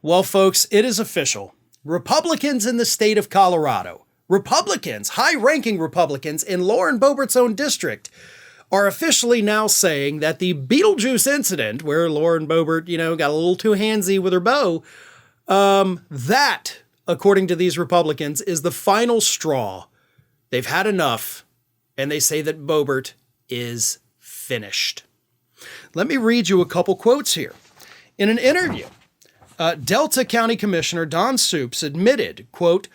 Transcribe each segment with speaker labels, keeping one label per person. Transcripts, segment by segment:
Speaker 1: Well, folks, it is official. Republicans in the state of Colorado, Republicans, high-ranking Republicans in Lauren Boebert's own district, are officially now saying that the Beetlejuice incident, where Lauren Boebert, got a little too handsy with her bow, that, according to these Republicans, is the final straw. They've had enough, and they say that Boebert is finished. Let me read you a couple quotes here. In an interview, Delta County Commissioner Don Soups admitted, quote,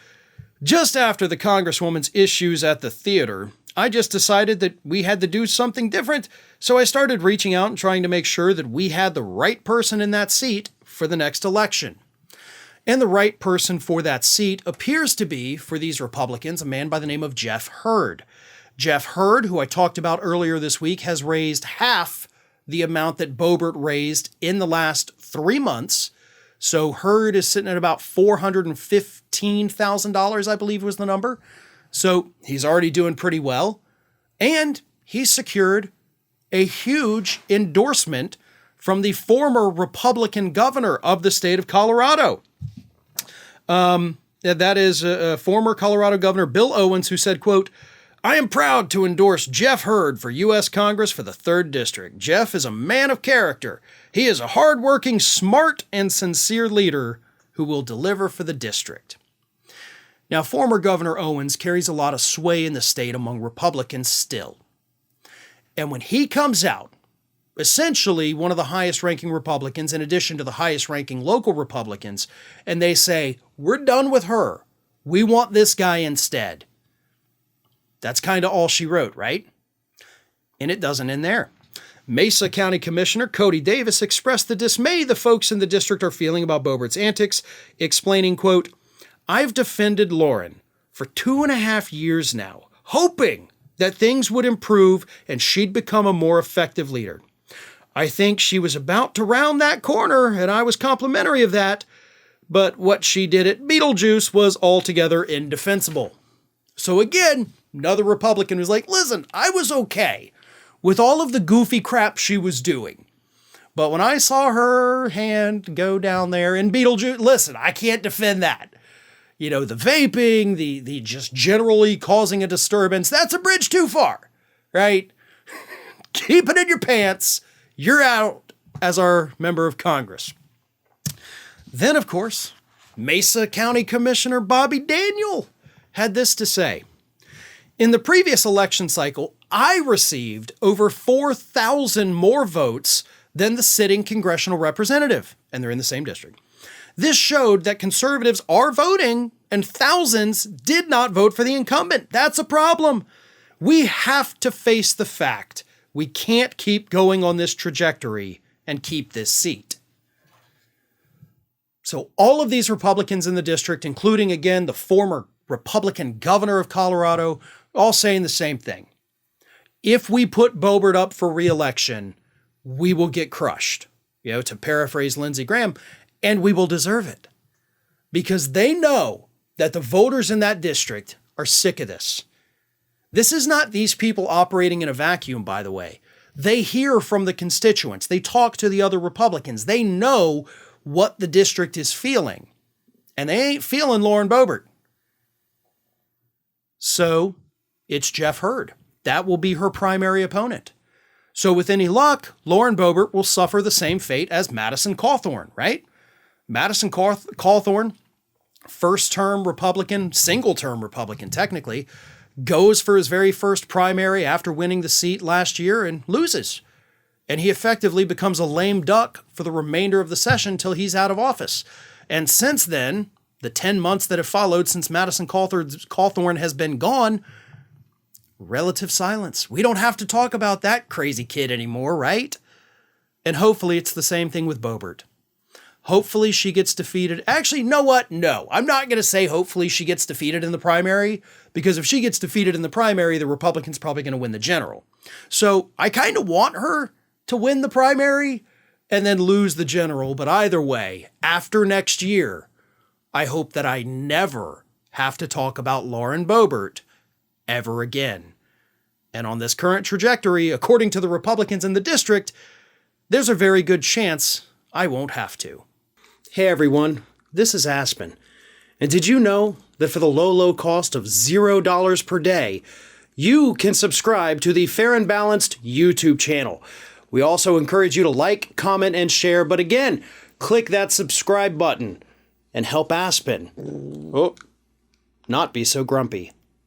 Speaker 1: "Just after the Congresswoman's issues at the theater, I just decided that we had to do something different, so I started reaching out and trying to make sure that we had the right person in that seat for the next election." And the right person for that seat appears to be, for these Republicans, a man by the name of Jeff Hurd. Jeff Hurd, who I talked about earlier this week, has raised half the amount that Boebert raised in the last 3 months. So Hurd is sitting at about $415,000, I believe was the number. So he's already doing pretty well. And he's secured a huge endorsement from the former Republican governor of the state of Colorado. That is former Colorado Governor Bill Owens, who said, quote, "I am proud to endorse Jeff Hurd for U.S. Congress for the 3rd District. Jeff is a man of character. He is a hardworking, smart, and sincere leader who will deliver for the district." Now, former Governor Owens carries a lot of sway in the state among Republicans still. And when he comes out, essentially one of the highest-ranking Republicans, in addition to the highest-ranking local Republicans, and they say, "We're done with her. We want this guy instead." That's kind of all she wrote, right? And it doesn't end there. Mesa County Commissioner Cody Davis expressed the dismay the folks in the district are feeling about Boebert's antics, explaining, quote, "I've defended Lauren for 2.5 years now, hoping that things would improve and she'd become a more effective leader. I think she was about to round that corner, and I was complimentary of that, but what she did at Beetlejuice was altogether indefensible." So again, another Republican who's like, listen, I was okay with all of the goofy crap she was doing. But when I saw her hand go down there in Beetlejuice, listen, I can't defend that. The vaping, the just generally causing a disturbance, that's a bridge too far, right? Keep it in your pants. You're out as our member of Congress. Then, of course, Mesa County Commissioner Bobby Daniel had this to say. "In the previous election cycle, I received over 4,000 more votes than the sitting congressional representative," and they're in the same district. "This showed that conservatives are voting and thousands did not vote for the incumbent. That's a problem. We have to face the fact we can't keep going on this trajectory and keep this seat." So all of these Republicans in the district, including, again, the former Republican governor of Colorado, all saying the same thing. If we put Boebert up for re-election, we will get crushed, to paraphrase Lindsey Graham, and we will deserve it. Because they know that the voters in that district are sick of this. This is not these people operating in a vacuum, by the way. They hear from the constituents. They talk to the other Republicans. They know what the district is feeling. And they ain't feeling Lauren Boebert. So it's Jeff Hurd. That will be her primary opponent. So with any luck, Lauren Boebert will suffer the same fate as Madison Cawthorn, right? Madison Cawthorn, first-term Republican, single-term Republican technically, goes for his very first primary after winning the seat last year and loses. And he effectively becomes a lame duck for the remainder of the session till he's out of office. And since then, the 10 months that have followed since Madison Cawthorn has been gone, relative silence. We don't have to talk about that crazy kid anymore, right? And hopefully it's the same thing with Boebert. Hopefully she gets defeated. Actually, you know what? No, I'm not going to say hopefully she gets defeated in the primary, because if she gets defeated in the primary, the Republican's probably going to win the general. So I kind of want her to win the primary and then lose the general. But either way, after next year, I hope that I never have to talk about Lauren Boebert ever again. And on this current trajectory, according to the Republicans in the district, there's a very good chance I won't have to. Hey everyone, this is Aspen. And did you know that for the low cost of $0 per day, you can subscribe to the Fair and Balanced YouTube channel? We also encourage you to like, comment, and share, but again, click that subscribe button and help Aspen not be so grumpy.